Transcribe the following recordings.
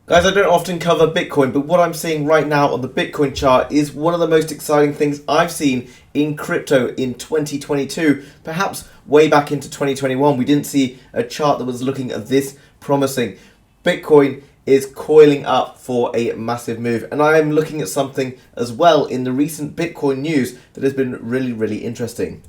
Guys, I don't often cover Bitcoin, but what I'm seeing right now on the Bitcoin chart is one of the most exciting things I've seen in crypto in 2022. Perhaps way back into 2021, we didn't see a chart that was looking at this promising. Bitcoin is coiling up for a massive move, and I am looking at something as well in the recent Bitcoin news that has been really interesting.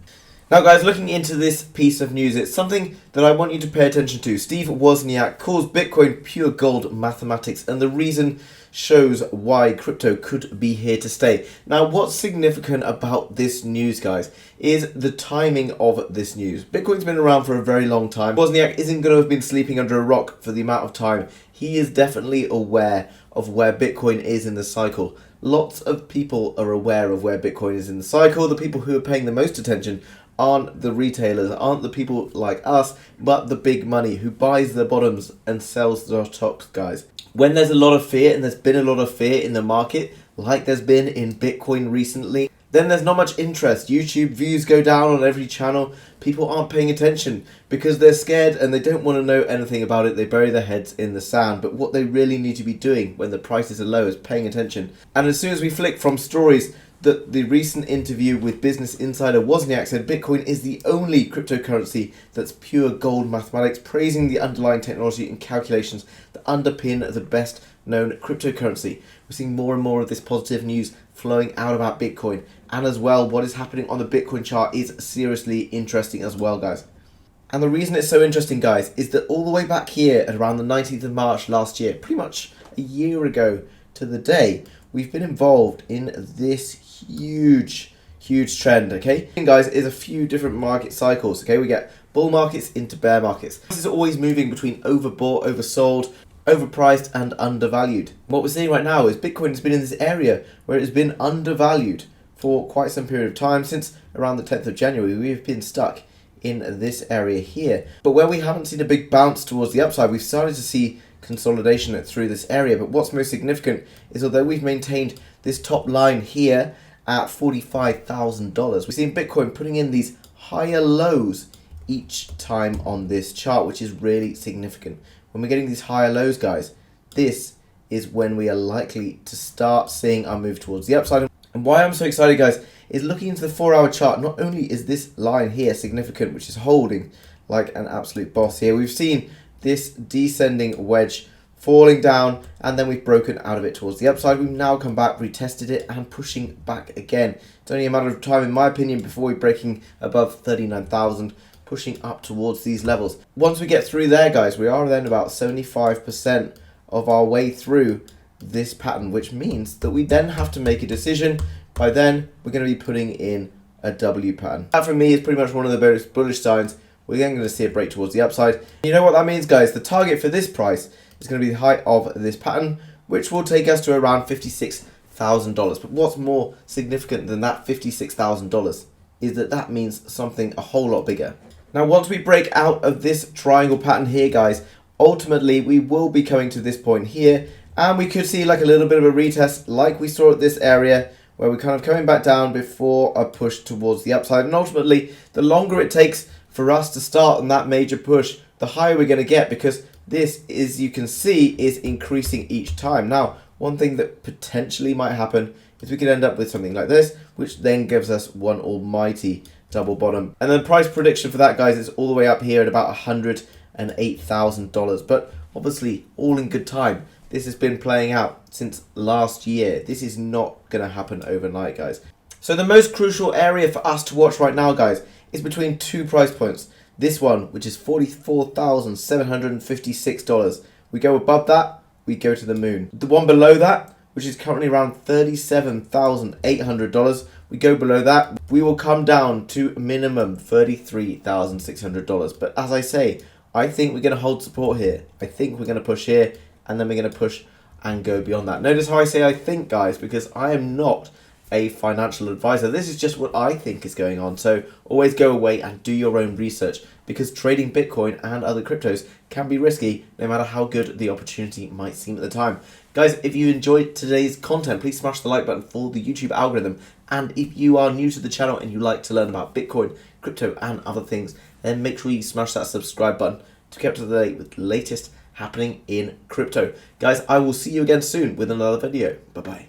Now guys, looking into this piece of news, it's something that I want you to pay attention to. Steve Wozniak calls Bitcoin pure gold mathematics, and the reason shows why crypto could be here to stay. Now what's significant about this news, guys, is the timing of this news. Bitcoin's been around for a very long time. Wozniak isn't going to have been sleeping under a rock for the amount of time. He is definitely aware of where Bitcoin is in the cycle. Lots of people are aware of where Bitcoin is in the cycle. The people who are paying the most attention aren't the retailers, aren't the people like us, but the big money who buys the bottoms and sells the tops, guys. When there's a lot of fear, and there's been a lot of fear in the market, like there's been in Bitcoin recently, then there's not much interest. YouTube views go down on every channel. People aren't paying attention because they're scared and they don't want to know anything about it. They bury their heads in the sand. But what they really need to be doing when the prices are low is paying attention. And as soon as we flick from stories that the recent interview with Business Insider Wozniak said Bitcoin is the only cryptocurrency that's pure gold mathematics, praising the underlying technology and calculations that underpin the best known cryptocurrency. We're seeing more and more of this positive news flowing out about Bitcoin, and as well what is happening on the Bitcoin chart is seriously interesting as well, guys. And the reason it's so interesting, guys, is that all the way back here at around the 19th of March last year, pretty much a year ago to the day, we've been involved in this huge trend, okay? And guys, is a few different market cycles, okay? We get bull markets into bear markets. This is always moving between overbought, oversold, overpriced and undervalued. What we're seeing right now is Bitcoin has been in this area where it has been undervalued for quite some period of time. Since around the 10th of January, we've been stuck in this area here. But where we haven't seen a big bounce towards the upside, we've started to see consolidation through this area. But what's most significant is although we've maintained this top line here at $45,000, we're seeing Bitcoin putting in these higher lows each time on this chart, which is really significant. When we're getting these higher lows, guys, this is when we are likely to start seeing our move towards the upside. And why I'm so excited, guys, is looking into the 4-hour chart. Not only is this line here significant, which is holding like an absolute boss here, we've seen this descending wedge falling down, and then we've broken out of it towards the upside. We've now come back, retested it, and pushing back again. It's only a matter of time, in my opinion, before we're breaking above 39,000, pushing up towards these levels. Once we get through there, guys, we are then about 75% of our way through this pattern, which means that we then have to make a decision. By then, we're going to be putting in a W pattern. That for me is pretty much one of the very bullish signs. We're then going to see a break towards the upside. You know what that means, guys? The target for this price is going to be the height of this pattern, which will take us to around $56,000. But what's more significant than that $56,000 is that that means something a whole lot bigger. Now, once we break out of this triangle pattern here, guys, ultimately we will be coming to this point here, and we could see like a little bit of a retest like we saw at this area, where we're kind of coming back down before a push towards the upside. And ultimately, the longer it takes for us to start on that major push, the higher we're going to get, because this, as you can see, is increasing each time. Now, one thing that potentially might happen is we could end up with something like this, which then gives us one almighty double bottom. And then price prediction for that, guys, is all the way up here at about $108,000. But obviously, all in good time. This has been playing out since last year. This is not going to happen overnight, guys. So the most crucial area for us to watch right now, guys, is between two price points. This one, which is $44,756. We go above that, we go to the moon. The one below that, which is currently around $37,800, we go below that, we will come down to minimum $33,600. But as I say, I think we're going to hold support here. I think we're going to push here, and then we're going to push and go beyond that. Notice how I say I think, guys, because I am not a financial advisor. This is just what I think is going on. So always go away and do your own research, because trading Bitcoin and other cryptos can be risky no matter how good the opportunity might seem at the time. Guys, if you enjoyed today's content, please smash the like button for the YouTube algorithm. And if you are new to the channel and you like to learn about Bitcoin, crypto and other things, then make sure you smash that subscribe button to keep up to date with the latest happening in crypto. Guys, I will see you again soon with another video. Bye-bye.